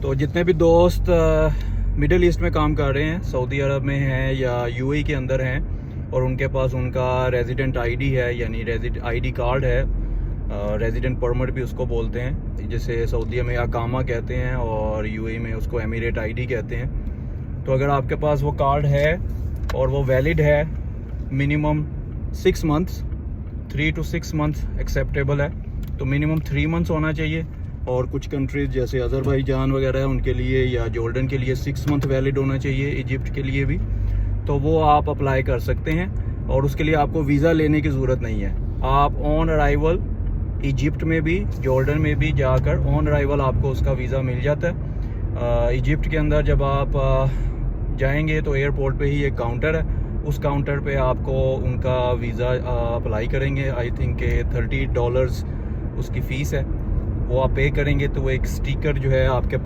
तो जितने भी दोस्त मिडिल ईस्ट में काम कर रहे हैं, सऊदी अरब में हैं या यूएई के अंदर हैं और उनके पास उनका रेजिडेंट आईडी है, यानी आईडी कार्ड है, रेजिडेंट परमिट भी उसको बोलते हैं, जिसे सऊदीया में अकामा कहते हैं और यूएई में उसको एमिरेट आईडी कहते हैं। तो अगर आपके पास वो कार्ड है और वो वैलिड है, minimum 6 months, 3 to 6 months acceptable है, तो मिनिमम 3 मंथ्स होना चाहिए। और कुछ कंट्रीज़ जैसे अज़रबैजान वगैरह है उनके लिए, या जॉर्डन के लिए 6 मंथ वैलिड होना चाहिए, इजिप्ट के लिए भी। तो वो आप अप्लाई कर सकते हैं और उसके लिए आपको वीज़ा लेने की ज़रूरत नहीं है। आप ऑन अराइवल इजिप्ट में भी जॉर्डन में भी जाकर ऑन अराइवल आपको उसका वीज़ा मिल जाता है। इजिप्ट के अंदर जब आप जाएंगे तो एयरपोर्ट पे ही एक काउंटर है, उस काउंटर पे आपको उनका वीज़ा अप्लाई करेंगे। आई थिंक के $30 उसकी फ़ीस है, वो आप पे करेंगे तो एक स्टिकर जो है आपके